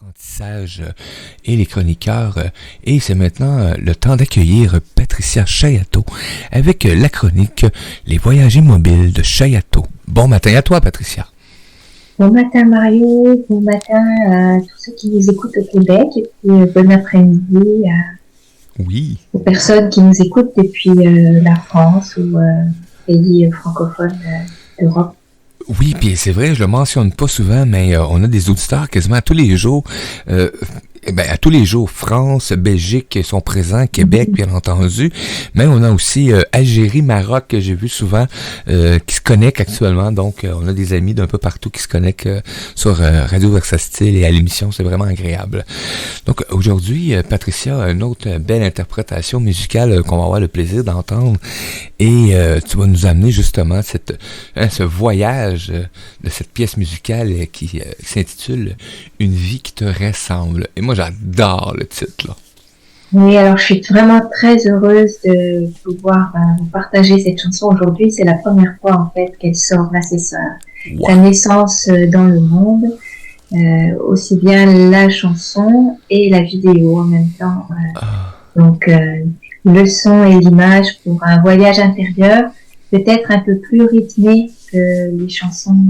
apprentissage et les chroniqueurs. Et c'est maintenant le temps d'accueillir Patricia Chayato avec la chronique Les voyages immobiles de Chayato. Bon matin à toi, Patricia. Bon matin, Mario. Bon matin à tous ceux qui nous écoutent au Québec. Et puis, bon après-midi aux personnes qui nous écoutent depuis la France ou pays francophones d'Europe. Oui, puis c'est vrai, je le mentionne pas souvent, mais on a des auditeurs quasiment à tous les jours. À tous les jours, France, Belgique sont présents, Québec, bien entendu, mais on a aussi Algérie, Maroc, que j'ai vu souvent, qui se connectent actuellement. Donc, on a des amis d'un peu partout qui se connectent sur Radio Versatile et à l'émission. C'est vraiment agréable. Donc, aujourd'hui, Patricia a une autre belle interprétation musicale qu'on va avoir le plaisir d'entendre. Et tu vas nous amener justement ce voyage de cette pièce musicale qui s'intitule « Une vie qui te ressemble ». Et moi, j'adore le titre, là. Oui, alors je suis vraiment très heureuse de pouvoir vous partager cette chanson aujourd'hui. C'est la première fois, en fait, qu'elle sort. Là, c'est sa naissance dans le monde. Aussi bien la chanson et la vidéo en même temps. Donc, le son et l'image pour un voyage intérieur, peut-être un peu plus rythmé que les chansons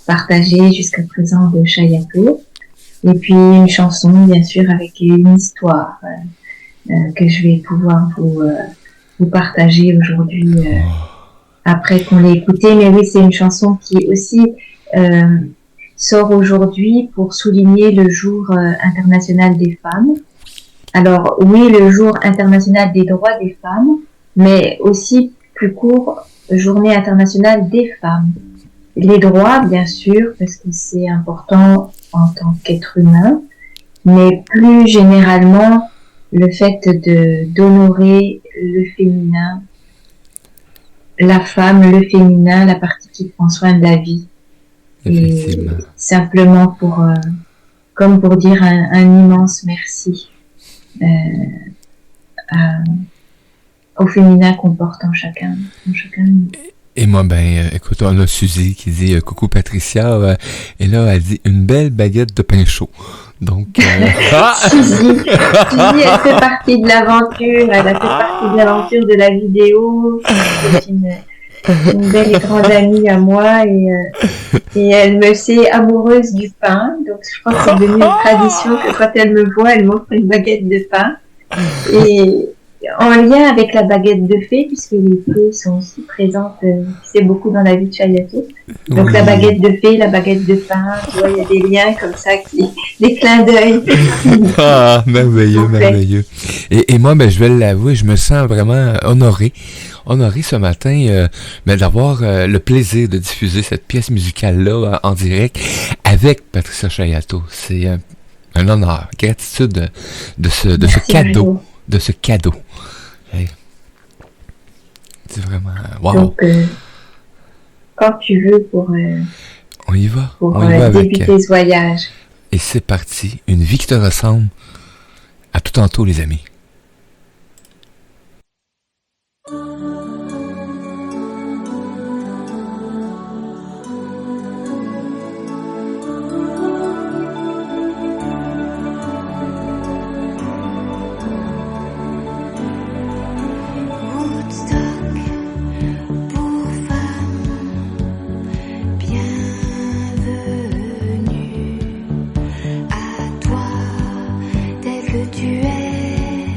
partagées jusqu'à présent de Chayato. Et puis une chanson, bien sûr, avec une histoire que je vais pouvoir vous partager aujourd'hui après qu'on l'ait écoutée. Mais oui, c'est une chanson qui aussi sort aujourd'hui pour souligner le jour international des femmes. Alors oui, le jour international des droits des femmes, mais aussi plus court, journée internationale des femmes. Les droits, bien sûr, parce que c'est important en tant qu'être humain, mais plus généralement, le fait d'honorer le féminin, la femme, le féminin, la partie qui prend soin de la vie. Et simplement comme pour dire un immense merci au féminin qu'on porte en chacun de nous. Et moi, écoute, on a Suzy qui dit coucou Patricia, et là, elle dit une belle baguette de pain chaud. Donc, Suzy, elle fait partie de l'aventure, elle a fait partie de l'aventure de la vidéo. C'est une belle et grande amie à moi, et elle me sait amoureuse du pain. Donc, je crois que c'est devenu une tradition que quand elle me voit, elle m'offre une baguette de pain. Et en lien avec la baguette de fée, puisque les fées sont aussi présentes, c'est beaucoup dans la vie de Chayato. Donc la baguette de fée, la baguette de pain, tu vois, il y a des liens comme ça, des clins d'œil. Ah, merveilleux. Et moi, je vais l'avouer, je me sens vraiment honoré ce matin d'avoir le plaisir de diffuser cette pièce musicale-là en direct avec Patricia Chayato. C'est un honneur, gratitude de ce cadeau. Mario. De ce cadeau. Hey. C'est vraiment... Wow! Donc, quand tu veux on y va. Pour on y va débuter avec, ce voyage. Et c'est parti. Une vie qui te ressemble. À tout tantôt, les amis. Tu es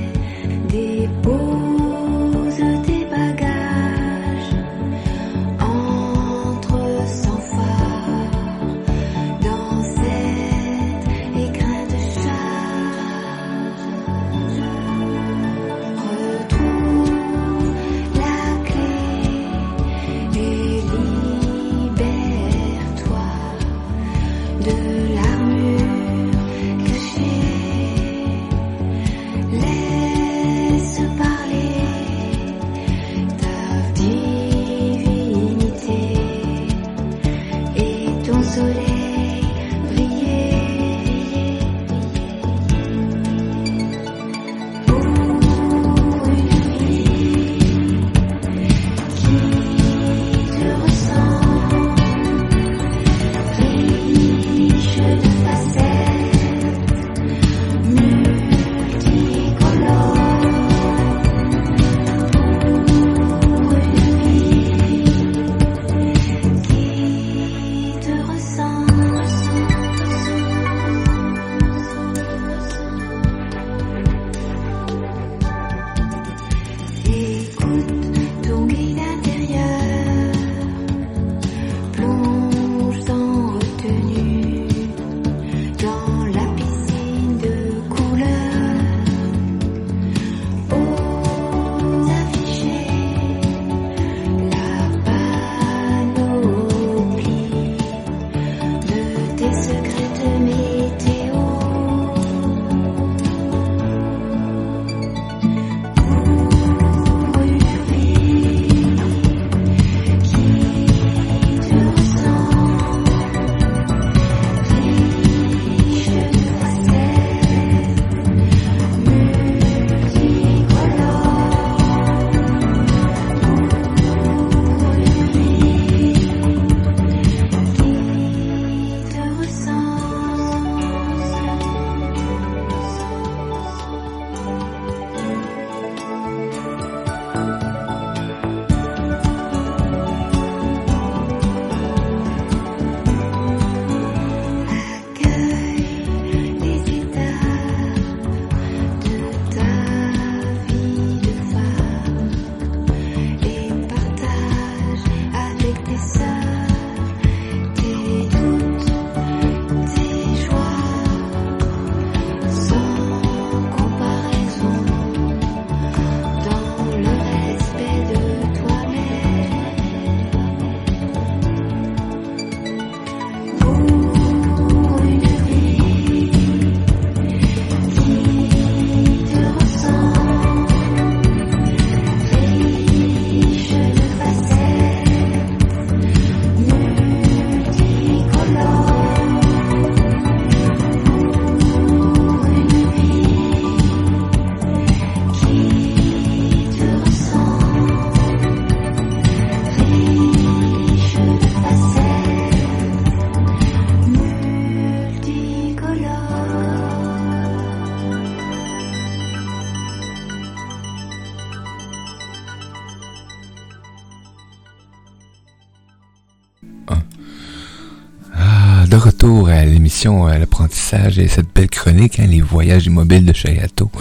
retour à l'émission L'apprentissage et cette belle chronique, les voyages immobiles de Chayato.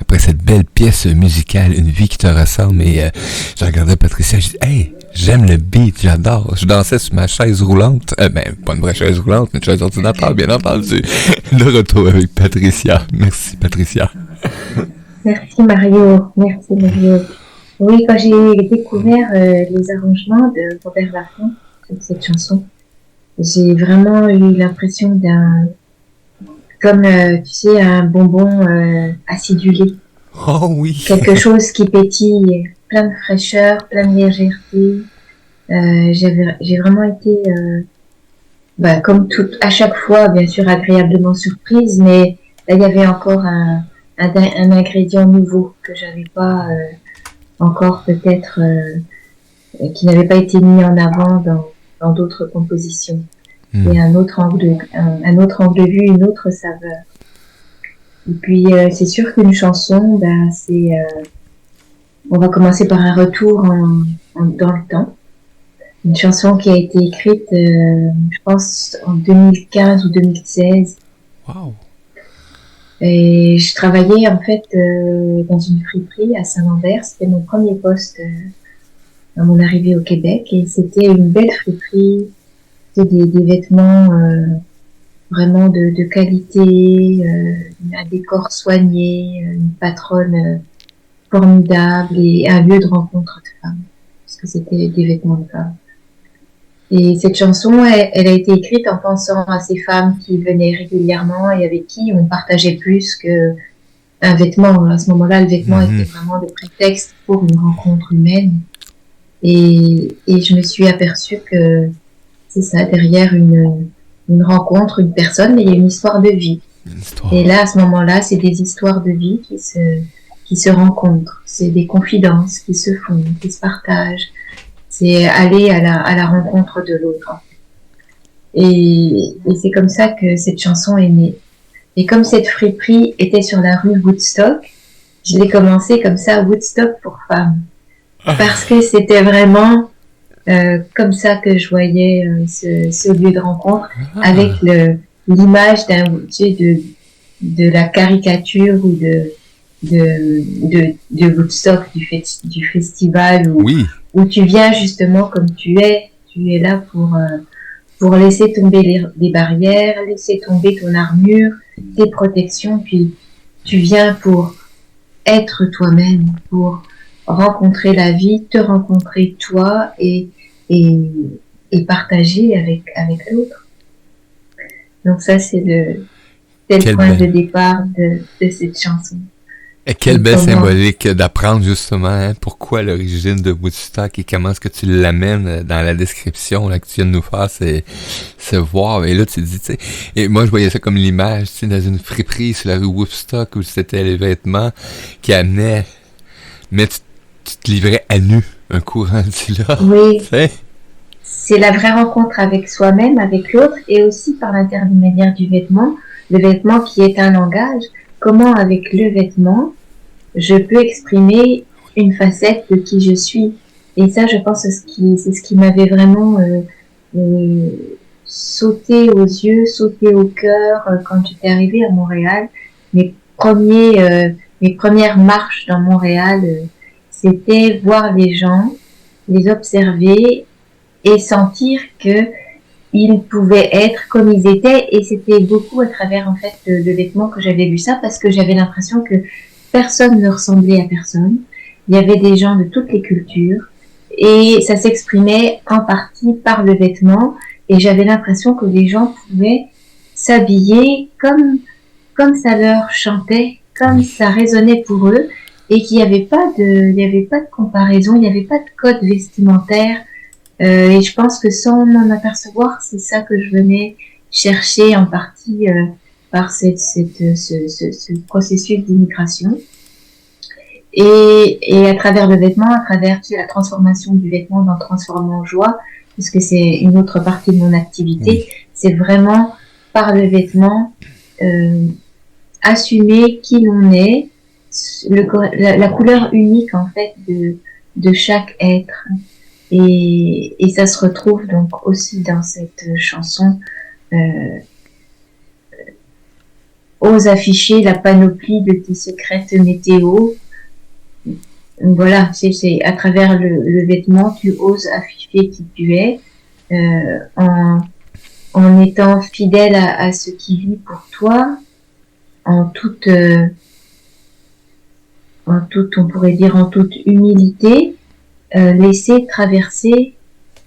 Après cette belle pièce musicale, Une vie qui te ressemble, et je regardais Patricia, je dis, hey, j'aime le beat, j'adore. Je dansais sur ma chaise roulante, pas une vraie chaise roulante, mais une chaise ordinateur, bien entendu. De retour avec Patricia. Merci, Patricia. Merci Mario. Oui, quand j'ai découvert les arrangements de Robert Laffont sur cette chanson, j'ai vraiment eu l'impression comme tu sais, un bonbon acidulé. Oh oui. Quelque chose qui pétille, plein de fraîcheur, plein de légèreté. J'ai vraiment été, comme à chaque fois, bien sûr, agréablement surprise, mais là, il y avait encore un ingrédient nouveau que j'avais pas encore peut-être, qui n'avait pas été mis en avant dans d'autres compositions. Et un autre angle de vue, une autre saveur. Et puis c'est sûr qu'une chanson, on va commencer par un retour dans le temps. Une chanson qui a été écrite, je pense, en 2015 ou 2016. Wow. Et je travaillais en fait dans une friperie à Saint-Lambert. C'était mon premier poste à mon arrivée au Québec, et c'était une belle friperie. C'était des vêtements vraiment de qualité, un décor soigné, une patronne formidable et un lieu de rencontre de femmes, parce que c'était des vêtements de femmes. Et cette chanson, elle a été écrite en pensant à ces femmes qui venaient régulièrement et avec qui on partageait plus qu'un vêtement. À ce moment-là, le vêtement était vraiment le prétexte pour une rencontre humaine. Et je me suis aperçue que c'est ça, derrière une rencontre, une personne, il y a une histoire de vie. Et là, à ce moment-là, c'est des histoires de vie qui se rencontrent. C'est des confidences qui se font, qui se partagent. C'est aller à la rencontre de l'autre. Et c'est comme ça que cette chanson est née. Et comme cette friperie était sur la rue Woodstock, je l'ai commencé comme ça, Woodstock pour femmes. Parce que c'était vraiment comme ça que je voyais ce lieu de rencontre, avec l'image de la caricature ou de Woodstock, du festival où tu viens justement comme tu es là pour laisser tomber les barrières, laisser tomber ton armure, tes protections, puis tu viens pour être toi-même, pour rencontrer la vie, te rencontrer toi et partager avec l'autre. Donc ça, c'est le point de départ de cette chanson. Et quelle belle symbolique d'apprendre justement pourquoi l'origine de Woodstock et comment est-ce que tu l'amènes dans la description là, que tu viens de nous faire, c'est voir. Et là, tu dis, tu sais, et moi je voyais ça comme l'image, tu sais, dans une friperie sur la rue Woodstock où c'était les vêtements qui amenaient, mais tu te livrais à nu un courant de là. Oui. C'est la vraie rencontre avec soi-même, avec l'autre, et aussi par l'intermédiaire du vêtement, le vêtement qui est un langage. Comment avec le vêtement, je peux exprimer une facette de qui je suis. Et ça, je pense, c'est ce qui m'avait vraiment sauté aux yeux, sauté au cœur quand j'étais arrivée à Montréal. Mes premières marches dans Montréal, c'était voir les gens, les observer et sentir que ils pouvaient être comme ils étaient, et c'était beaucoup à travers en fait le vêtement que j'avais vu ça, parce que j'avais l'impression que personne ne ressemblait à personne. Il y avait des gens de toutes les cultures et ça s'exprimait en partie par le vêtement, et j'avais l'impression que les gens pouvaient s'habiller comme ça leur chantait, comme ça résonnait pour eux, et qu'il n'y avait pas de comparaison, il n'y avait pas de code vestimentaire. Et je pense que sans m'en apercevoir, c'est ça que je venais chercher en partie par ce processus d'immigration. Et à travers le vêtement, à travers la transformation du vêtement dans transformant en joie, puisque c'est une autre partie de mon activité, c'est vraiment par le vêtement assumer qui l'on est, la couleur unique en fait de chaque être. Et ça se retrouve donc aussi dans cette chanson oses afficher la panoplie de tes secrètes météo. Voilà, c'est à travers le vêtement, tu oses afficher qui tu es, en étant fidèle à ce qui vit pour toi, en toute, on pourrait dire en toute humilité, laisser traverser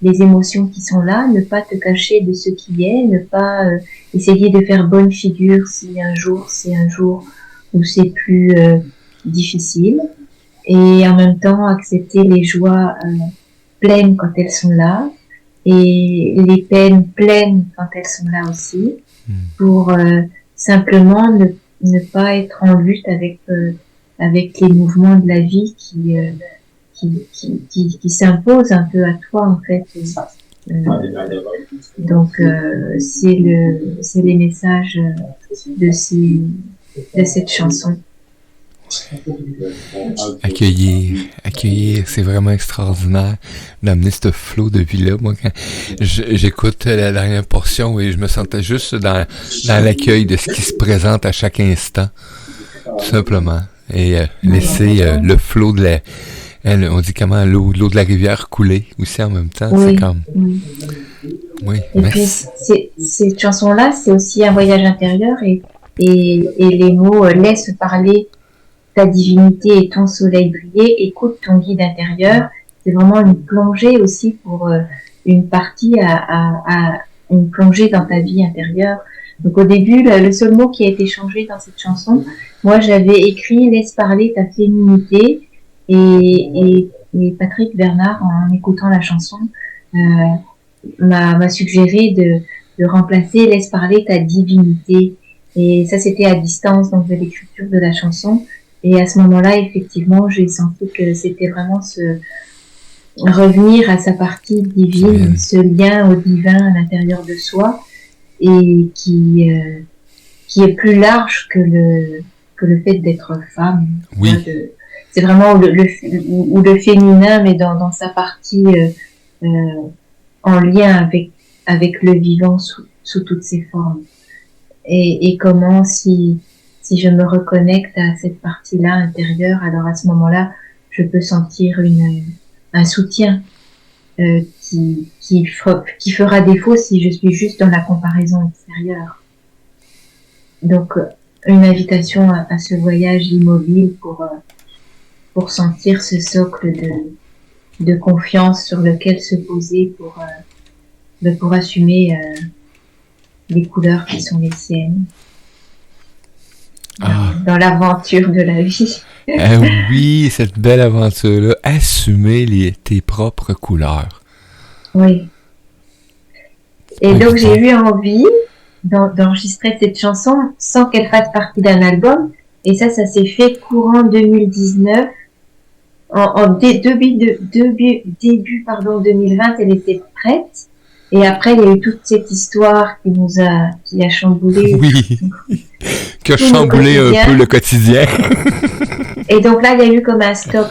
les émotions qui sont là, ne pas te cacher de ce qui est, ne pas essayer de faire bonne figure si un jour c'est un jour où c'est plus difficile, et en même temps accepter les joies pleines quand elles sont là, et les peines pleines quand elles sont là aussi, pour simplement ne pas être en lutte avec les mouvements de la vie qui s'imposent un peu à toi en fait. Donc c'est les messages de cette chanson. Accueillir, c'est vraiment extraordinaire d'amener ce flow depuis là. Moi, quand j'écoute la dernière portion, et je me sentais juste dans l'accueil de ce qui se présente à chaque instant, tout simplement. Et laisser le flow de on dit comment, l'eau de la rivière couler aussi en même temps. Oui, c'est comme... Oui, et merci. Puis, cette chanson-là, c'est aussi un voyage intérieur, et les mots laisse parler ta divinité et ton soleil briller, écoute ton guide intérieur. C'est vraiment une plongée aussi pour une partie à une plongée dans ta vie intérieure. Donc au début, le seul mot qui a été changé dans cette chanson, moi j'avais écrit laisse parler ta féminité, et Patrick Bernard, en écoutant la chanson, m'a suggéré de remplacer laisse parler ta divinité. Et ça, c'était à distance donc de l'écriture de la chanson. Et à ce moment-là, effectivement, j'ai senti que c'était vraiment revenir à sa partie divine, ce lien au divin à l'intérieur de soi, et qui est plus large que le fait d'être femme. Oui. C'est vraiment le féminin, mais dans sa partie en lien avec le vivant sous toutes ses formes. Et comment si je me reconnecte à cette partie-là intérieure, alors à ce moment-là, je peux sentir un soutien qui fera défaut si je suis juste dans la comparaison extérieure. Donc, une invitation à ce voyage immobile pour sentir ce socle de confiance sur lequel se poser pour assumer les couleurs qui sont les siennes. Dans l'aventure de la vie. Oui, cette belle aventure-là. Assumer tes propres couleurs. Oui. Et donc, j'ai eu envie d'enregistrer cette chanson sans qu'elle fasse partie d'un album. Et ça s'est fait courant 2019. Début 2020, elle était prête. Et après, il y a eu toute cette histoire qui a chamboulé. Oui. Qui a chamboulé un peu le quotidien. Et donc là, il y a eu comme un stop,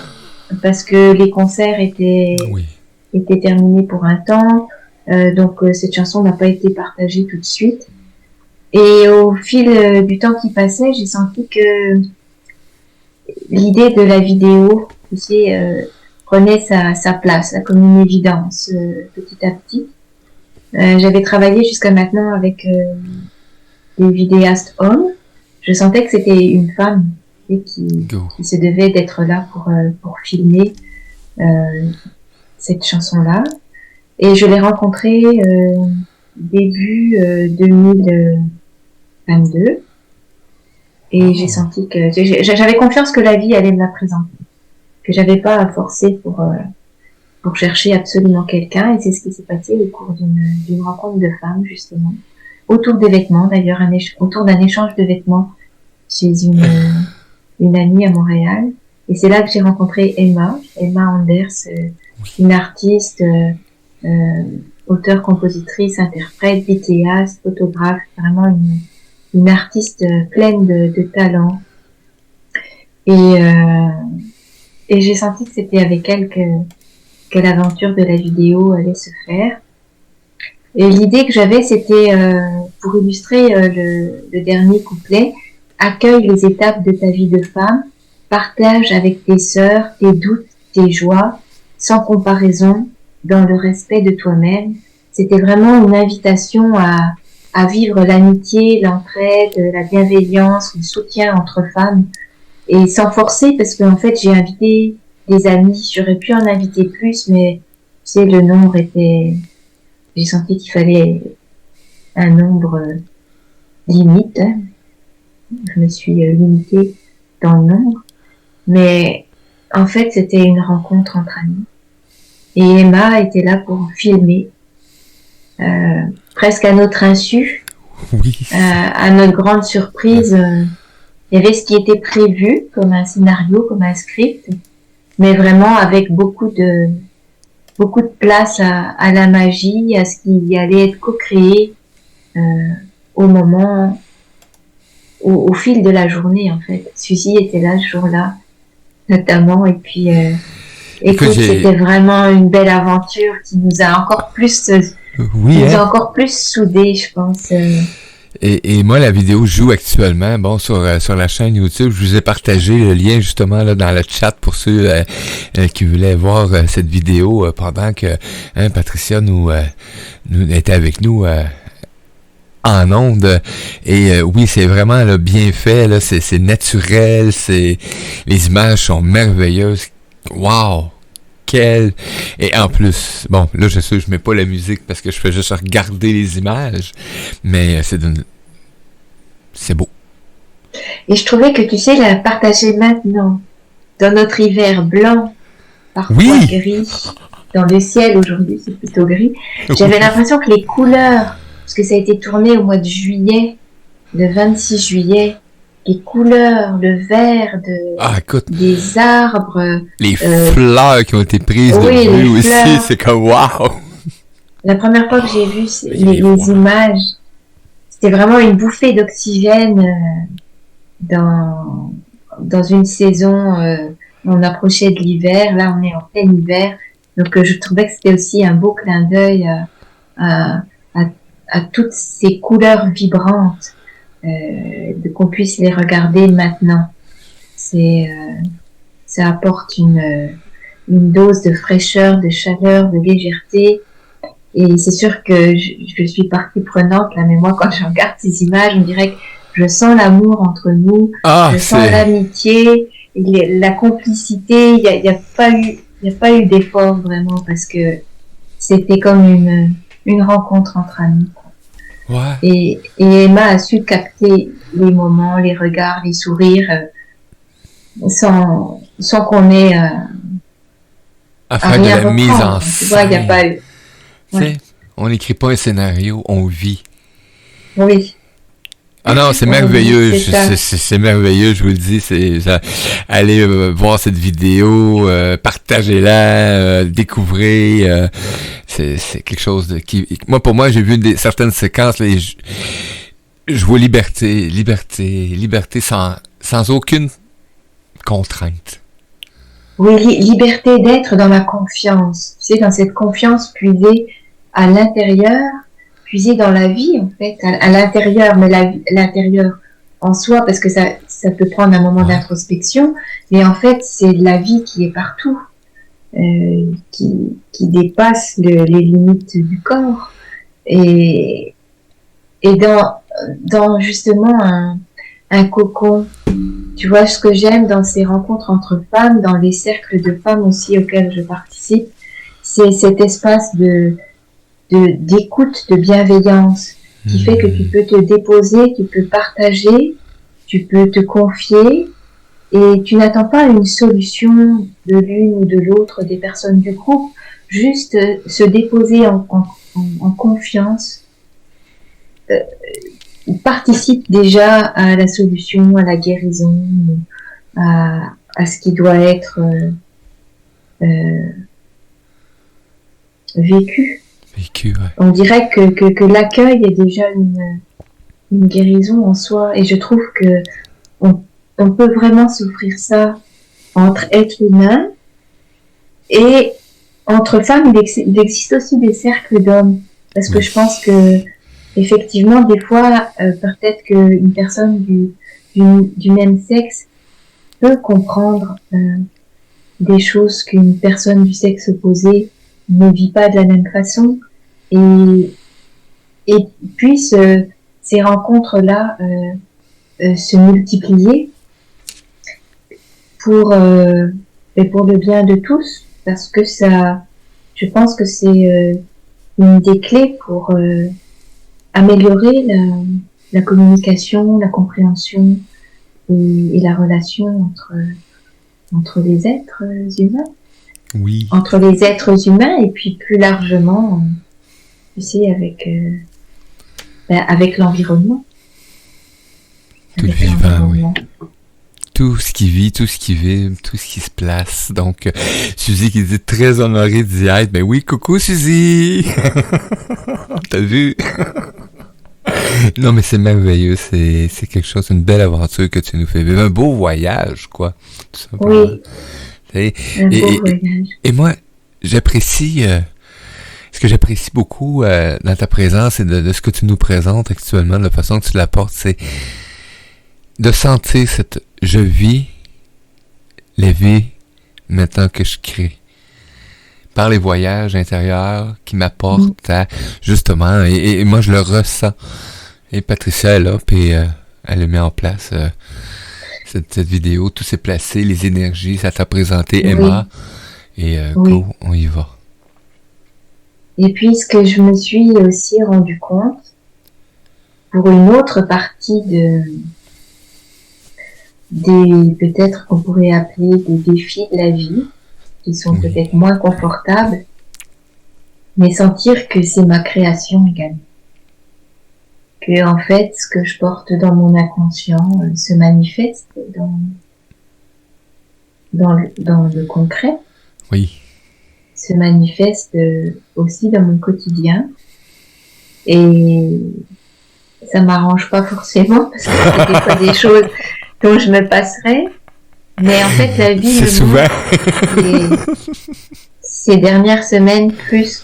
parce que les concerts étaient terminés pour un temps. Donc cette chanson n'a pas été partagée tout de suite. Et au fil du temps qui passait, j'ai senti que l'idée de la vidéo aussi prenait sa place, comme une évidence, petit à petit. J'avais travaillé jusqu'à maintenant avec des vidéastes hommes. Je sentais que c'était une femme qui se devait d'être là pour filmer cette chanson-là. Et je l'ai rencontrée début 2022. Et j'ai senti que j'avais confiance que la vie allait me la présenter, que j'avais pas à forcer pour chercher absolument quelqu'un. Et c'est ce qui s'est passé au cours d'une rencontre de femmes, justement, autour des vêtements, d'ailleurs, autour d'un échange de vêtements chez une amie à Montréal. Et c'est là que j'ai rencontré Emma Anders, une artiste, auteure, compositrice, interprète, vidéaste, photographe, vraiment une artiste pleine de talent. Et j'ai senti que c'était avec elle que l'aventure de la vidéo allait se faire. Et l'idée que j'avais, c'était pour illustrer le dernier couplet, accueille les étapes de ta vie de femme, partage avec tes sœurs tes doutes, tes joies, sans comparaison, dans le respect de toi-même. C'était vraiment une invitation à vivre l'amitié, l'entraide, la bienveillance, le soutien entre femmes, et sans forcer, parce qu'en fait, j'ai invité des amis, j'aurais pu en inviter plus, mais tu sais, le nombre était... J'ai senti qu'il fallait un nombre limite. Hein. Je me suis limitée dans le nombre. Mais en fait, c'était une rencontre entre amis. Et Emma était là pour filmer, presque à notre insu. Oui. À notre grande surprise, il y avait ce qui était prévu comme un scénario, comme un script, mais vraiment avec beaucoup de place à la magie, à ce qui allait être co-créé au moment, au fil de la journée en fait. Suzy était là ce jour-là, notamment, et puis écoute, c'était vraiment une belle aventure qui nous a encore plus, a encore plus soudés, je pense. Et moi, la vidéo joue actuellement, bon, sur la chaîne YouTube. Je vous ai partagé le lien, justement, là, dans le chat pour ceux qui voulaient voir cette vidéo pendant que Patricia nous était avec nous en ondes. Et oui, c'est vraiment là, bien fait, là, c'est naturel, les images sont merveilleuses. Wow! Et en plus, bon, là, je sais, je mets pas la musique parce que je fais juste regarder les images, mais c'est beau. Et je trouvais que, tu sais, la partager maintenant, dans notre hiver blanc, parfois gris, dans le ciel, aujourd'hui, c'est plutôt gris, j'avais l'impression que les couleurs, parce que ça a été tourné au mois de juillet, le 26 juillet, les couleurs, le vert des arbres. Les fleurs qui ont été prises de vue aussi, fleurs. C'est comme wow! La première fois que j'ai vu les images, c'était vraiment une bouffée d'oxygène dans une saison où on approchait de l'hiver. Là, on est en plein hiver. Donc, je trouvais que c'était aussi un beau clin d'œil à toutes ces couleurs vibrantes. Qu'on puisse les regarder maintenant. Ça apporte une dose de fraîcheur, de chaleur, de légèreté. Et c'est sûr que je suis partie prenante, là, mais moi, quand je regarde ces images, on dirait que je sens l'amour entre nous, je sens l'amitié, la complicité. Il y a pas eu d'effort vraiment, parce que c'était comme une rencontre entre amis. Ouais. Et Emma a su capter les moments, les regards, les sourires, sans qu'on ait à faire de la mise en scène. Tu vois, il n'y a pas eu. Ouais. On n'écrit pas un scénario, on vit. Oui. Ah non, c'est merveilleux, c'est merveilleux, je vous le dis, allez voir cette vidéo, partagez-la, découvrez, c'est quelque chose pour moi, j'ai vu certaines séquences, là, je vois liberté sans aucune contrainte. Oui, liberté d'être dans la confiance, tu sais, dans cette confiance puisée à l'intérieur, puiser dans la vie, en fait, à l'intérieur, mais l'intérieur en soi, parce que ça peut prendre un moment d'introspection, mais en fait, c'est la vie qui est partout, qui dépasse les limites du corps, et dans justement un cocon. Tu vois, ce que j'aime dans ces rencontres entre femmes, dans les cercles de femmes aussi auxquels je participe, c'est cet espace d'écoute, de bienveillance, qui fait que tu peux te déposer, tu peux partager, tu peux te confier, et tu n'attends pas une solution de l'une ou de l'autre des personnes du groupe, juste se déposer en confiance, participe déjà à la solution, à la guérison, à ce qui doit être vécu. Ouais. On dirait que l'accueil est déjà une guérison en soi, et je trouve que on peut vraiment s'offrir ça entre êtres humains, et entre femmes. Il existe aussi des cercles d'hommes, parce que je pense que effectivement des fois peut-être qu'une personne du même sexe peut comprendre des choses qu'une personne du sexe opposé ne vit pas de la même façon, et puissent ces rencontres-là se multiplier pour le bien de tous, parce que ça, je pense que c'est une des clés pour améliorer la communication, la compréhension et la relation entre les êtres humains. Oui. Entre les êtres humains et puis plus largement, tu sais, avec l'environnement. Tout le vivant, oui. Tout ce qui vit, tout ce qui vibre, tout ce qui se place. Donc, Suzy qui dit très honorée d'y être. Ben oui, coucou Suzy! T'as vu? Non, mais c'est merveilleux. C'est quelque chose, une belle aventure que tu nous fais vivre. Un beau voyage, quoi. Tout simplement. Oui. Un beau voyage. Et moi, j'apprécie... ce que j'apprécie beaucoup dans ta présence et de ce que tu nous présentes actuellement, de la façon que tu l'apportes, c'est de sentir cette « je vis la vie maintenant que je crée ». Par les voyages intérieurs qui m'apportent à, justement, et moi je le ressens. Et Patricia est là, puis elle a mis en place cette vidéo, tout s'est placé, les énergies, ça t'a présenté Emma, et go, on y va. Et puis ce que je me suis aussi rendu compte, pour une autre partie peut-être qu'on pourrait appeler des défis de la vie, qui sont peut-être moins confortables, mais sentir que c'est ma création également. Que, en fait, ce que je porte dans mon inconscient se manifeste dans le concret. Oui. Se manifeste aussi dans mon quotidien. Et ça m'arrange pas forcément, parce que c'est des fois des choses dont je me passerais. Mais en fait, la vie c'est souvent. Ces dernières semaines, plus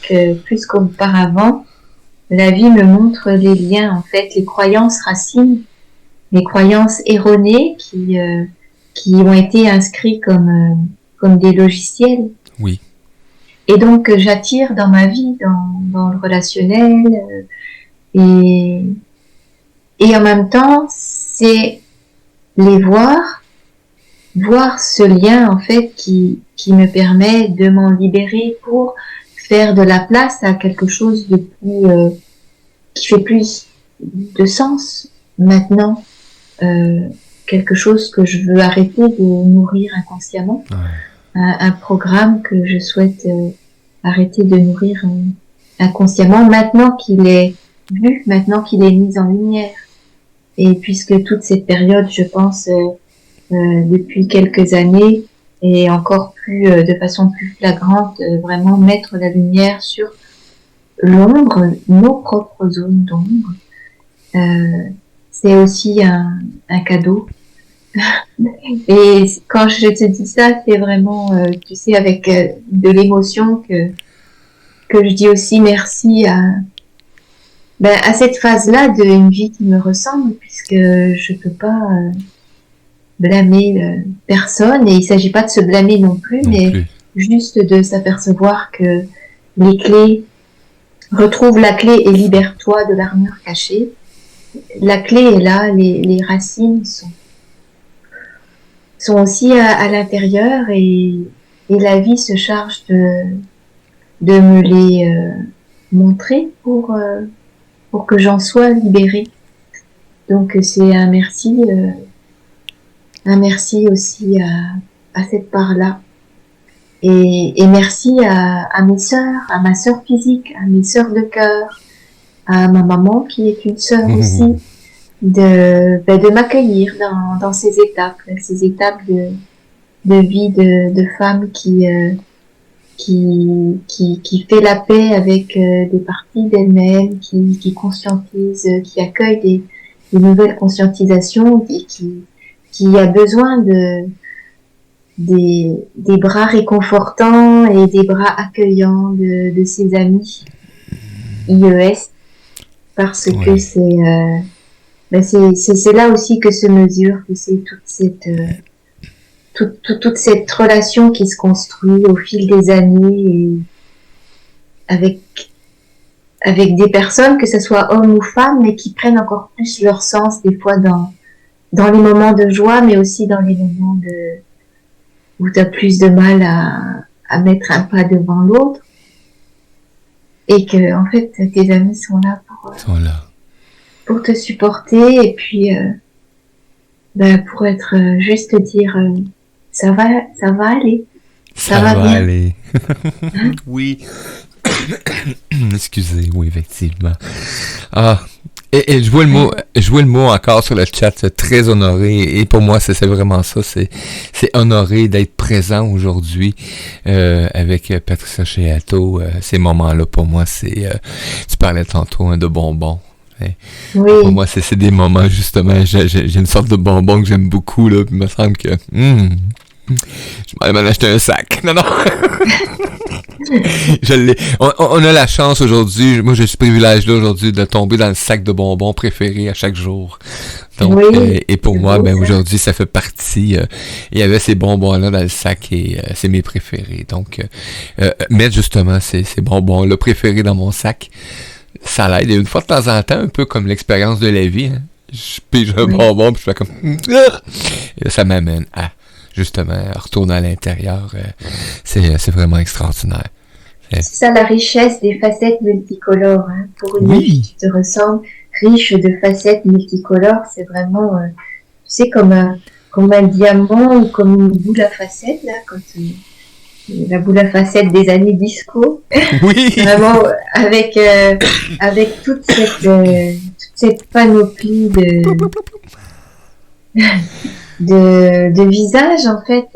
qu'auparavant, la vie me montre les liens, en fait, les croyances racines, les croyances erronées qui ont été inscrites comme des logiciels. Oui. Et donc, j'attire dans ma vie, dans le relationnel, et en même temps, c'est les voir ce lien, en fait, qui me permet de m'en libérer pour faire de la place à quelque chose de plus, qui fait plus de sens maintenant, quelque chose que je veux arrêter de nourrir inconsciemment, un programme que je souhaite arrêter de nourrir inconsciemment, maintenant qu'il est vu, maintenant qu'il est mis en lumière. Et puisque toute cette période, je pense, depuis quelques années, et encore plus de façon plus flagrante, vraiment mettre la lumière sur l'ombre, nos propres zones d'ombre, c'est aussi un cadeau. Et quand je te dis ça, c'est vraiment, tu sais, avec de l'émotion que je dis aussi merci à cette phase-là d'une vie qui me ressemble, puisque je peux pas blâmer personne, et il s'agit pas de se blâmer non plus, juste de s'apercevoir que les clés, retrouve la clé et libère-toi de l'armure cachée. La clé est là, les racines sont aussi à l'intérieur, et la vie se charge de me les montrer pour que j'en sois libérée. Donc c'est un merci aussi à cette part-là. Et merci à mes sœurs, à ma sœur physique, à mes sœurs de cœur, à ma maman qui est une sœur aussi, de m'accueillir dans ces étapes de vie de femme qui fait la paix avec des parties d'elle-même, qui conscientise, qui accueille des nouvelles conscientisations, et qui a besoin des bras réconfortants et des bras accueillants de ses amis IES, parce que ben c'est là aussi que se mesure, que c'est toute cette relation qui se construit au fil des années et avec des personnes, que ce soit hommes ou femmes, mais qui prennent encore plus leur sens des fois dans les moments de joie, mais aussi dans les moments où tu as plus de mal à mettre un pas devant l'autre. Et que, en fait, tes amis sont là pour te supporter et puis pour être juste dire ça va aller. Ça va bien. Aller. Hein? Oui. Excusez, oui, effectivement. Ah, et je vois le mot encore sur le chat, c'est très honoré, et pour moi, c'est vraiment ça, c'est honoré d'être présent aujourd'hui, avec Patricia Cheato, ces moments-là, pour moi, tu parlais tantôt, de bonbons. Oui. Pour moi, c'est des moments, justement, j'ai une sorte de bonbon que j'aime beaucoup, là, puis il me semble que, je m'en vais acheter un sac. Non. On a la chance aujourd'hui, moi j'ai ce privilège-là aujourd'hui de tomber dans le sac de bonbons préféré à chaque jour. Donc, oui, et pour moi, aujourd'hui, ça fait partie. Il y avait ces bonbons-là dans le sac et c'est mes préférés. Donc, mettre justement ces bonbons-là préférés dans mon sac, ça l'aide. Et une fois de temps en temps, un peu comme l'expérience de la vie, hein, je pige un bonbon puis je fais comme... Et là, ça m'amène à... justement, retourner à l'intérieur, c'est vraiment extraordinaire. C'est ça la richesse des facettes multicolores. Hein. Pour une vie qui te ressemble, riche de facettes multicolores, c'est vraiment, tu sais, comme un diamant ou comme une boule à facettes, là, quand la boule à facettes des années disco. Oui. Vraiment, avec toute cette panoplie de visages, en fait,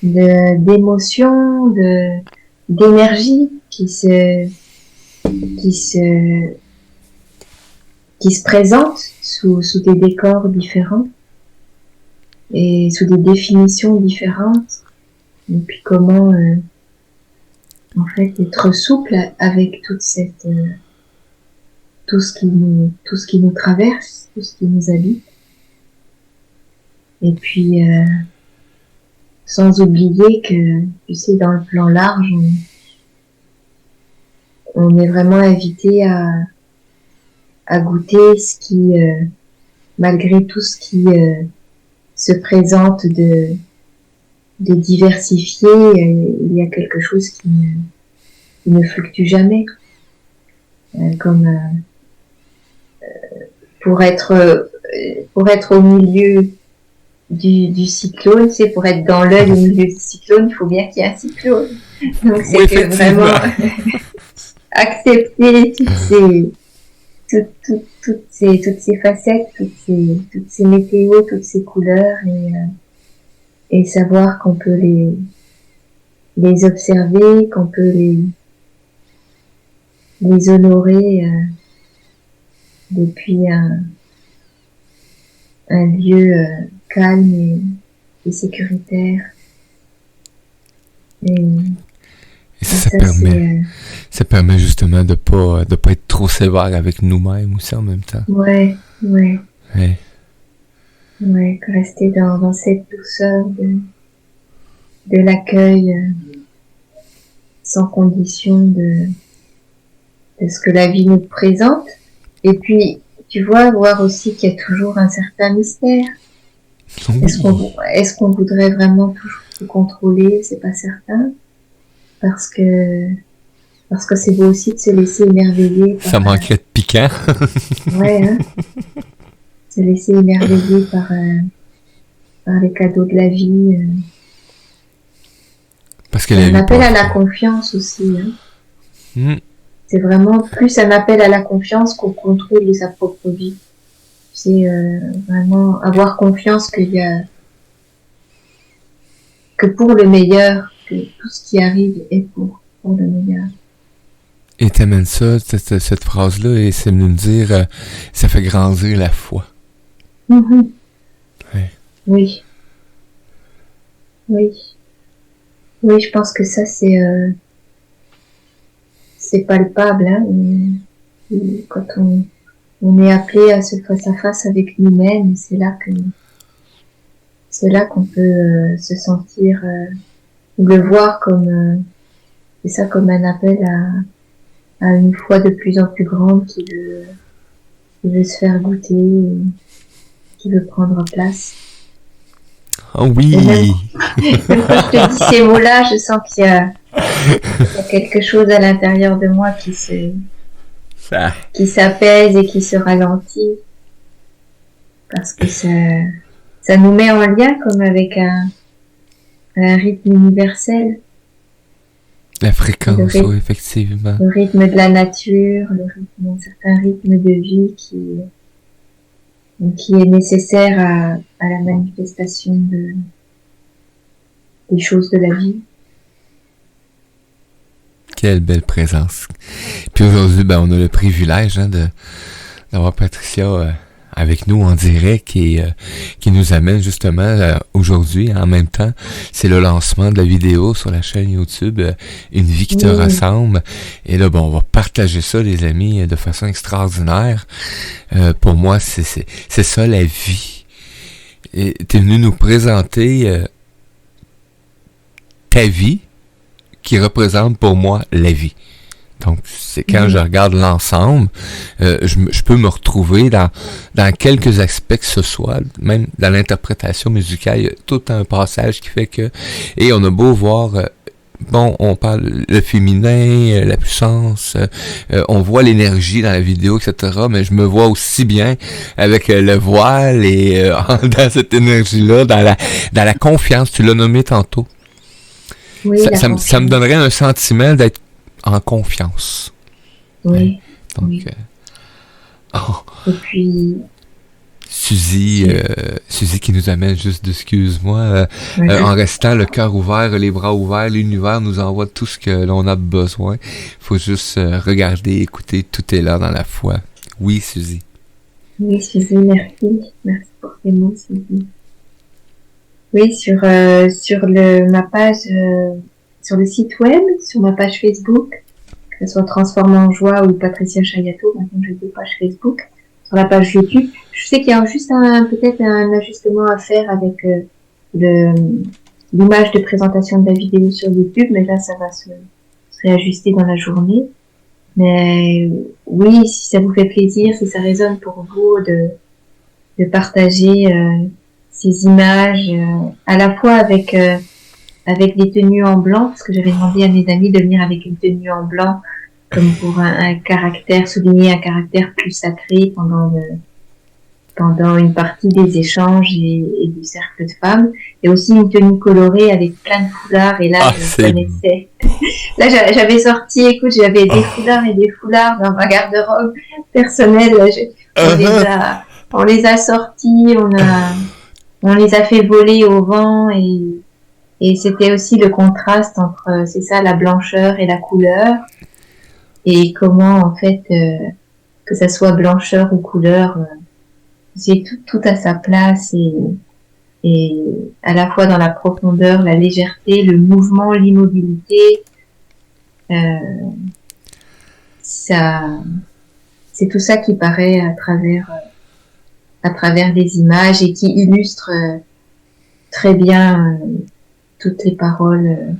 d'émotions, d'énergie qui se présente sous des décors différents et sous des définitions différentes. Et puis comment, en fait, être souple avec tout ce qui nous traverse, tout ce qui nous habite. Et puis, sans oublier que, tu sais, dans le plan large, on est vraiment invité à goûter ce qui, malgré tout ce qui se présente de diversifié, il y a quelque chose qui ne fluctue jamais. Comme pour être au milieu du cyclone, c'est pour être dans l'œil au milieu du cyclone, il faut bien qu'il y ait un cyclone. Donc c'est vraiment accepter toutes ces facettes, toutes ces météos, toutes ces couleurs et savoir qu'on peut les observer, qu'on peut les honorer depuis un lieu calme et sécuritaire. Et ça permet justement de pas être trop sévère avec nous-mêmes aussi en même temps. Ouais. Rester dans cette douceur de l'accueil sans condition de ce que la vie nous présente. Et puis, tu vois, voir aussi qu'il y a toujours un certain mystère. Oui. Est-ce qu'on voudrait vraiment toujours tout contrôler? C'est pas certain. Parce que c'est beau aussi de se laisser émerveiller. Ça manquerait de piquant. Ouais, hein. Se laisser émerveiller par les cadeaux de la vie. Parce que c'est un appel à la confiance aussi. Hein. C'est vraiment plus un appel à la confiance qu'au contrôle de sa propre vie. C'est vraiment avoir confiance que pour le meilleur, que tout ce qui arrive est pour le meilleur. Et t'amènes ça, cette phrase-là, et c'est de nous dire, ça fait grandir la foi. Mm-hmm. Ouais. Oui, je pense que ça c'est palpable, hein. Et quand on est appelé à se face à face avec nous-mêmes, et c'est là qu'on peut se sentir, ou le voir comme, c'est ça, comme un appel à une foi de plus en plus grande qui veut se faire goûter, qui veut prendre place. Oh oui! Même quand je te dis ces mots-là, je sens qu'il y a quelque chose à l'intérieur de moi qui s'apaise et qui se ralentit. Parce que ça nous met en lien comme avec un rythme universel. La fréquence, oui, effectivement. Le rythme de la nature, un certain rythme de vie qui est nécessaire à la manifestation des choses de la vie. Quelle belle présence. Puis aujourd'hui, on a le privilège d'avoir Patricia avec nous en direct qui nous amène justement aujourd'hui, en même temps, c'est le lancement de la vidéo sur la chaîne YouTube Une vie qui te ressemble. Et là, on va partager ça, les amis, de façon extraordinaire. Pour moi, c'est ça la vie. Et t'es venu nous présenter ta vie qui représente pour moi la vie. Donc, c'est quand je regarde l'ensemble, je peux me retrouver dans quelques aspects que ce soit, même dans l'interprétation musicale, il y a tout un passage qui fait que, et on a beau voir, on parle le féminin, la puissance, on voit l'énergie dans la vidéo, etc., mais je me vois aussi bien avec le voile et dans cette énergie-là, dans la confiance, tu l'as nommé tantôt. Oui, ça me donnerait un sentiment d'être en confiance. Oui. Donc, oui. Et puis... Suzy qui nous amène juste, excuse-moi, en restant le cœur ouvert, les bras ouverts, l'univers nous envoie tout ce que l'on a besoin. Faut juste regarder, écouter, tout est là dans la foi. Oui, Suzy. Oui, Suzy, merci. Merci pour tes mots, Suzy. Oui, sur ma page... sur le site web, sur ma page Facebook, que ce soit Transforme en Joie ou Patricia Chayato, maintenant j'ai 2 pages Facebook, sur la page YouTube. Je sais qu'il y a juste peut-être un ajustement à faire avec l'image de présentation de la vidéo sur YouTube, mais là ça va se réajuster dans la journée. Mais oui, si ça vous fait plaisir, si ça résonne pour vous de partager ces images, à la fois avec des tenues en blanc, parce que j'avais demandé à mes amis de venir avec une tenue en blanc, comme pour souligner un caractère plus sacré pendant une partie des échanges et du cercle de femmes, et aussi une tenue colorée avec plein de foulards, et là, je connaissais. Là, j'avais j'avais des foulards et des foulards dans ma garde-robe personnelle. On les a sortis, on les a fait voler au vent, et c'était aussi le contraste entre, c'est ça, la blancheur et la couleur, et comment, en fait, que ça soit blancheur ou couleur, c'est tout à sa place, et à la fois dans la profondeur, la légèreté, le mouvement, l'immobilité, c'est tout ça qui paraît à travers des images et qui illustre très bien toutes les paroles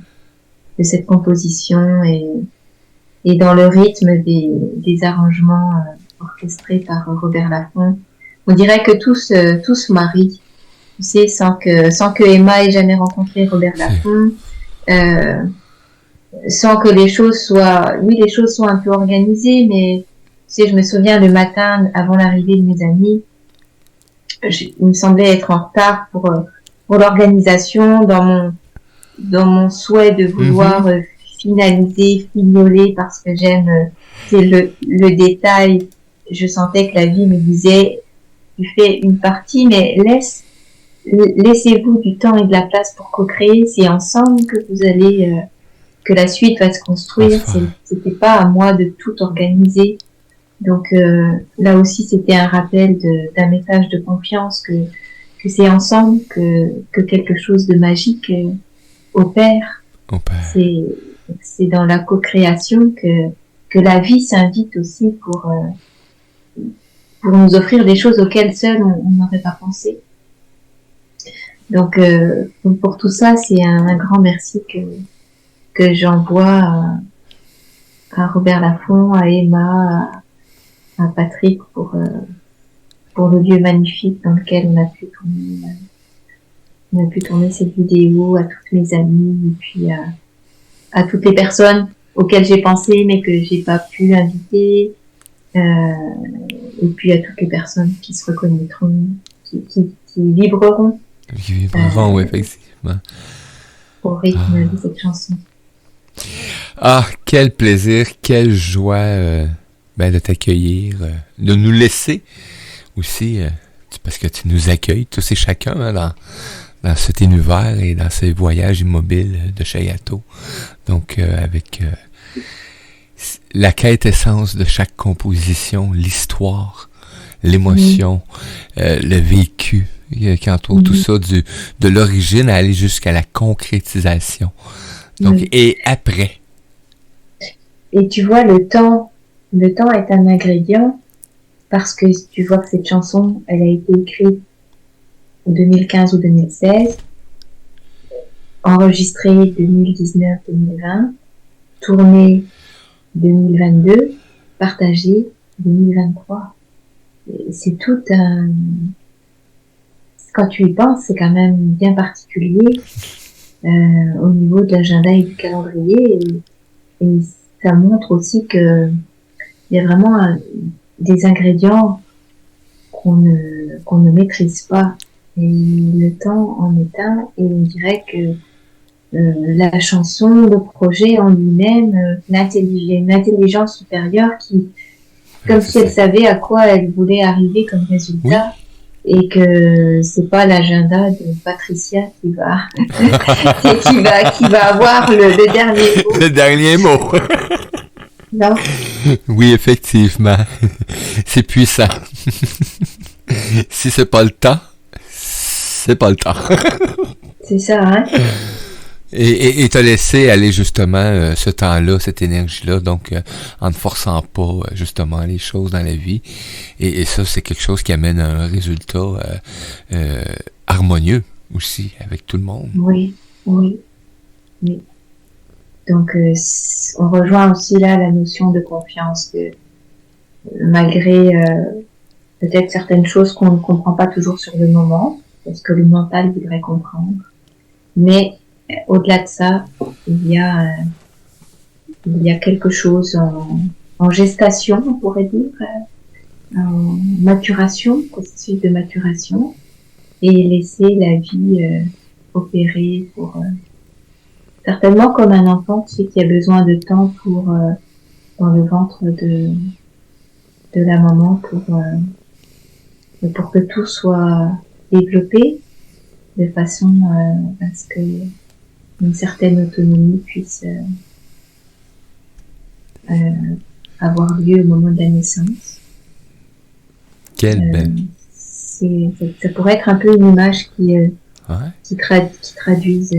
de cette composition et dans le rythme des arrangements orchestrés par Robert Laffont. On dirait que tout se marie, tu sais, sans que Emma ait jamais rencontré Robert Laffont, sans que les choses soient un peu organisées, mais tu sais, je me souviens le matin avant l'arrivée de mes amis, il me semblait être en retard pour l'organisation, dans mon souhait de vouloir finaliser, fignoler, parce que j'aime le détail. Je sentais que la vie me disait, tu fais une partie, mais laissez-vous du temps et de la place pour co-créer. C'est ensemble que vous allez, que la suite va se construire. C'était pas à moi de tout organiser. Donc là aussi, c'était un rappel d'un message de confiance que c'est ensemble que quelque chose de magique opère. C'est dans la co-création que la vie s'invite aussi pour nous offrir des choses auxquelles seuls on n'aurait pas pensé. Donc pour tout ça, c'est un grand merci que j'envoie à Robert Laffont, à Emma, à Patrick pour le lieu magnifique dans lequel on a pu tourner cette vidéo, à toutes mes amies, et puis à toutes les personnes auxquelles j'ai pensé mais que j'ai pas pu inviter, et puis à toutes les personnes qui se reconnaîtront, qui vibreront. Qui vibreront, oui, effectivement. Au rythme de cette chanson. Ah, quel plaisir, quelle joie de t'accueillir, de nous laisser aussi, parce que tu nous accueilles tous et chacun dans cet univers et dans ces voyages immobiles de Chayato. Donc, avec la quintessence de chaque composition, l'histoire, l'émotion, le vécu qui entoure tout ça, de l'origine à aller jusqu'à la concrétisation. Donc, et après. Et tu vois, le temps est un ingrédient parce que tu vois que cette chanson, elle a été écrite en 2015 ou 2016, enregistrée 2019-2020, tournée 2022, partagée 2023. Et c'est tout un... Quand tu y penses, c'est quand même bien particulier au niveau de l'agenda et du calendrier. Et ça montre aussi que il y a vraiment des ingrédients qu'on ne maîtrise pas. Et le temps en est un, et on dirait que la chanson, le projet en lui-même, une intelligence supérieure qui, comme si elle savait à quoi elle voulait arriver comme résultat, et que c'est pas l'agenda de Patricia qui va avoir le dernier mot. Le dernier mot. Non. Oui, effectivement. C'est puissant. Si c'est pas le temps, c'est pas le temps. C'est ça, hein? Et t'as laissé aller justement ce temps-là, cette énergie-là, donc en ne forçant pas justement les choses dans la vie. Et ça, c'est quelque chose qui amène à un résultat harmonieux aussi avec tout le monde. Oui. Donc on rejoint aussi là la notion de confiance, que malgré peut-être certaines choses qu'on ne comprend pas toujours sur le moment, parce que le mental voudrait comprendre, mais au-delà de ça, il y a quelque chose en gestation, on pourrait dire, en maturation, processus de maturation, et laisser la vie opérer pour certainement comme un enfant, tu sais, qui a besoin de temps pour dans le ventre de la maman pour que tout soit développé de façon à ce que une certaine autonomie puisse avoir lieu au moment de la naissance. Quelle belle. Ça pourrait être un peu une image qui traduise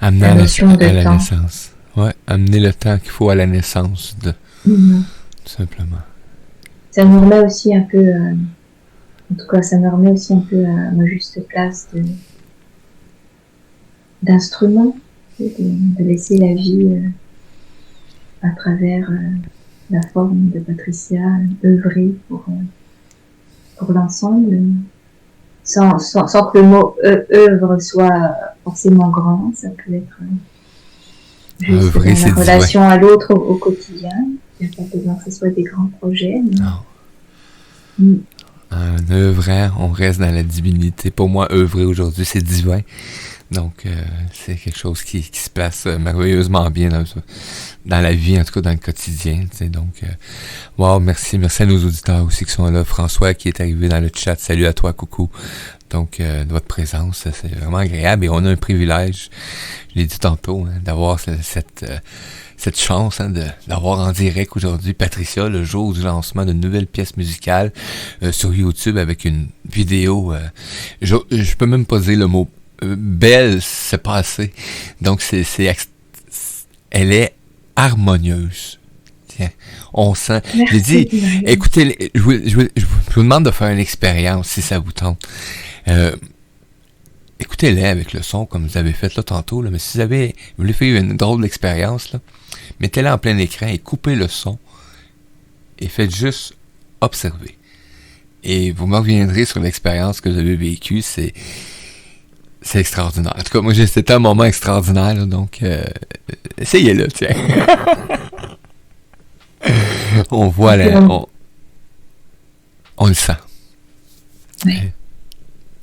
amener la notion de la temps. naissance. Ouais, amener le temps qu'il faut à la naissance tout simplement. Ça nous remet aussi un peu en tout cas, ça me remet aussi un peu à ma juste place d'instrument, de laisser la vie à travers la forme de Patricia œuvrer pour l'ensemble, sans que le mot œuvre soit forcément grand. Ça peut être juste œuvrer, dans la relation à l'autre au quotidien. Il n'y a pas besoin que ce soit des grands projets. Mais... Non. En œuvrant, on reste dans la divinité. Pour moi, œuvrer aujourd'hui, c'est divin. Donc, c'est quelque chose qui se place merveilleusement bien dans la vie, en tout cas dans le quotidien. Donc, wow, merci à nos auditeurs aussi qui sont là. François qui est arrivé dans le chat. Salut à toi, coucou. Donc, de votre présence, c'est vraiment agréable et on a un privilège, je l'ai dit tantôt, d'avoir cette chance d'avoir en direct aujourd'hui Patricia, le jour du lancement d'une nouvelle pièce musicale sur YouTube avec une vidéo, je peux même pas dire le mot belle, c'est pas assez. Donc elle est harmonieuse. tiens, on sent. Merci, J'ai dit, Mario. écoutez, je vous demande de faire une expérience, si ça vous tente. Écoutez-les avec le son, comme vous avez fait là tantôt, là, mais si vous voulez faire une drôle d'expérience, là, mettez-les en plein écran et coupez le son et faites juste observer. Et vous me reviendrez sur l'expérience que vous avez vécue, c'est extraordinaire. En tout cas, moi, c'était un moment extraordinaire, là, donc essayez-le, tiens. On voit, on le sent. Oui.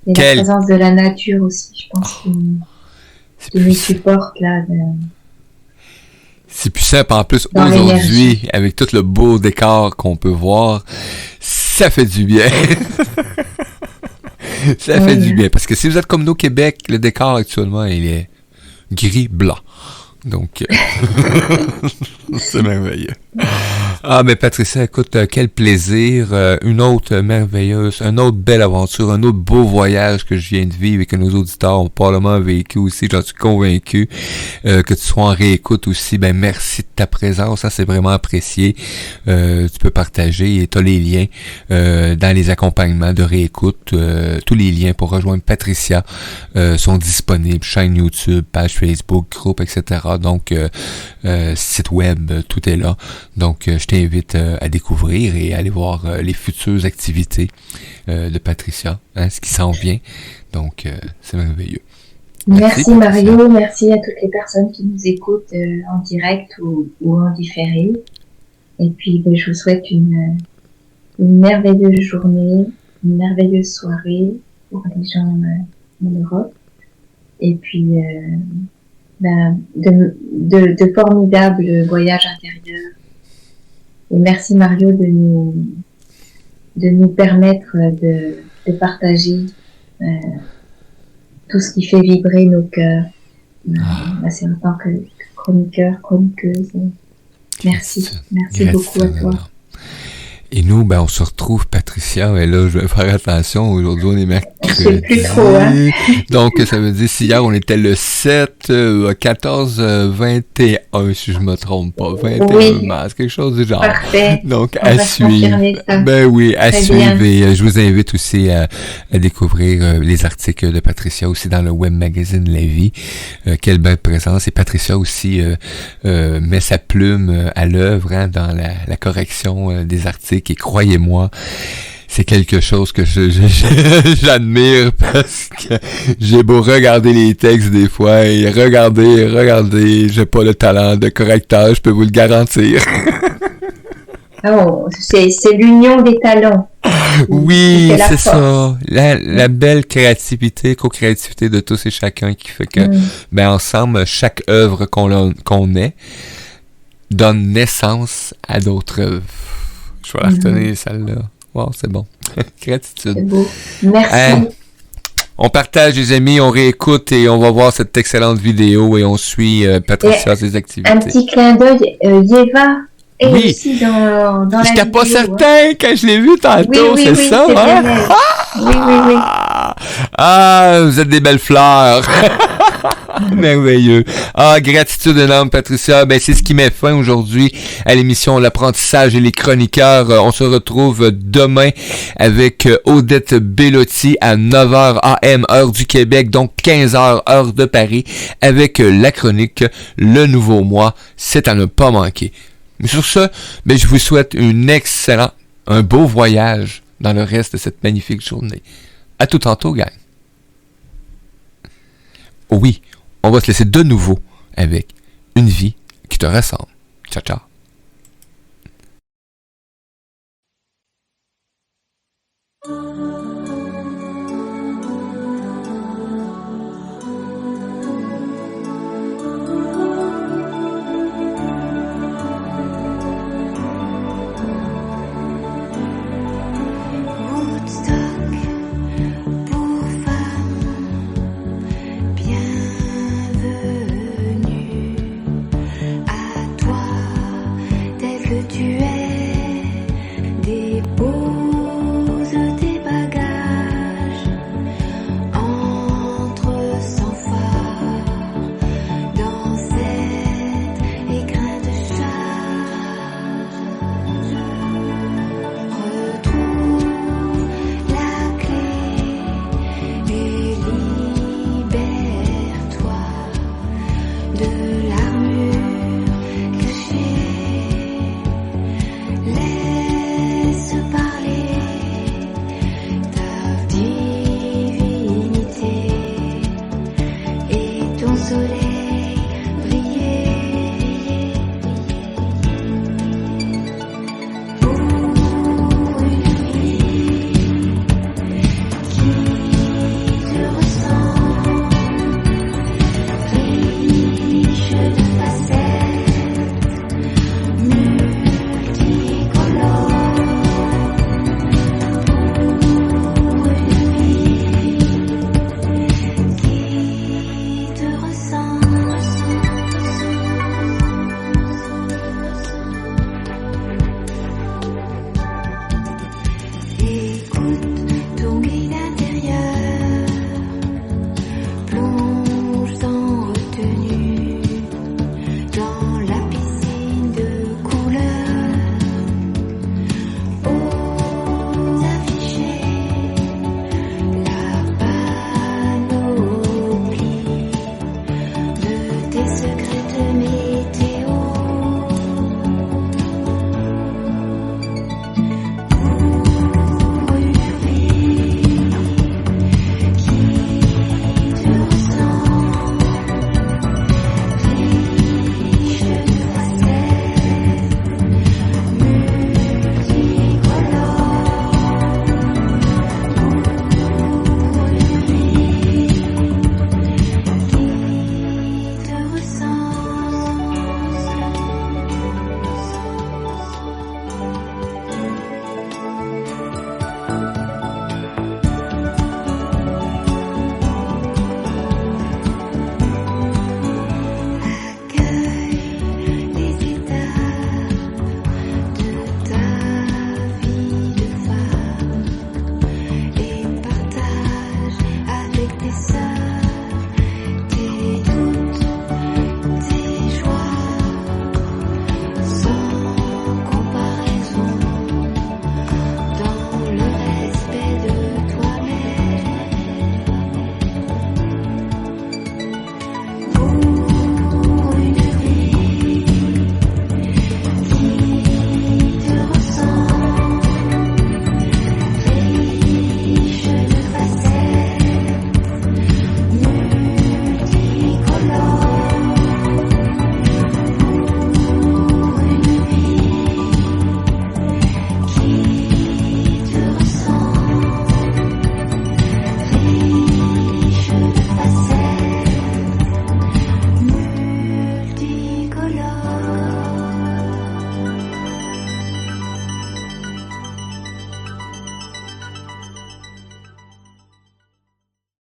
Et la présence de la nature aussi, je pense, qui nous supporte, là. C'est plus simple, en plus, aujourd'hui, avec tout le beau décor qu'on peut voir, ça fait du bien. Ça fait du bien. Parce que si vous êtes comme nous au Québec, le décor actuellement, il est gris-blanc. Donc, c'est merveilleux. Ah, mais Patricia, écoute, quel plaisir. Une autre merveilleuse, une autre belle aventure, un autre beau voyage que je viens de vivre et que nos auditeurs ont probablement vécu aussi. J'en suis convaincu. Que tu sois en réécoute aussi. Ben, merci de ta présence. Ça, c'est vraiment apprécié. Tu peux partager et tu as les liens dans les accompagnements de réécoute. Tous les liens pour rejoindre Patricia sont disponibles. Chaîne YouTube, page Facebook, groupe, etc. Donc, site web, tout est là. Donc, je t'invite à découvrir et à aller voir les futures activités de Patricia, ce qui s'en vient. Donc, c'est merveilleux. Merci Mario, merci à toutes les personnes qui nous écoutent en direct ou en différé. Et puis, je vous souhaite une merveilleuse journée, une merveilleuse soirée pour les gens en Europe. Et puis, de formidables voyages intérieurs. Et merci Mario de nous permettre de partager tout ce qui fait vibrer nos cœurs. C'est en tant que chroniqueur, chroniqueuse. Merci beaucoup à toi. Et nous, on se retrouve, Patricia, et là, je vais faire attention, aujourd'hui, on est mercredi. C'est plus trop, hein? Donc, ça veut dire, si hier, on était le 7, 14, 21, si je me trompe pas, 21 mars, quelque chose du genre. Parfait. Donc, à suivre. Ben oui, à suivre, et je vous invite aussi à découvrir les articles de Patricia aussi dans le web magazine La Vie. Quelle belle présence. Et Patricia aussi met sa plume à l'œuvre dans la correction des articles. Et croyez-moi, c'est quelque chose que j'admire parce que j'ai beau regarder les textes des fois et regarder, j'ai pas le talent de correcteur, je peux vous le garantir. Oh, c'est l'union des talents. Oui, c'est ça. La belle créativité, co-créativité de tous et chacun qui fait que, ensemble, chaque œuvre qu'on est donne naissance à d'autres œuvres. Je vais la retenir, celle-là. Wow, c'est bon. Gratitude. C'est beau. Merci. On partage, les amis, on réécoute et on va voir cette excellente vidéo et on suit Patricia, ses activités. Un petit clin d'œil, Yeva est aussi dans la vidéo. J'étais pas certain quand je l'ai vu tantôt, c'est ça, hein? Oui. Ah, vous êtes des belles fleurs. Merveilleux. Ah, gratitude énorme, Patricia. C'est ce qui met fin aujourd'hui à l'émission L'apprentissage et les chroniqueurs. On se retrouve demain avec Odette Bellotti à 9h AM, heure du Québec, donc 15h, heure de Paris, avec la chronique Le Nouveau Mois. C'est à ne pas manquer. Mais sur ce, je vous souhaite un beau voyage dans le reste de cette magnifique journée. À tout tantôt, gang. Oui, on va se laisser de nouveau avec une vie qui te ressemble. Ciao, ciao.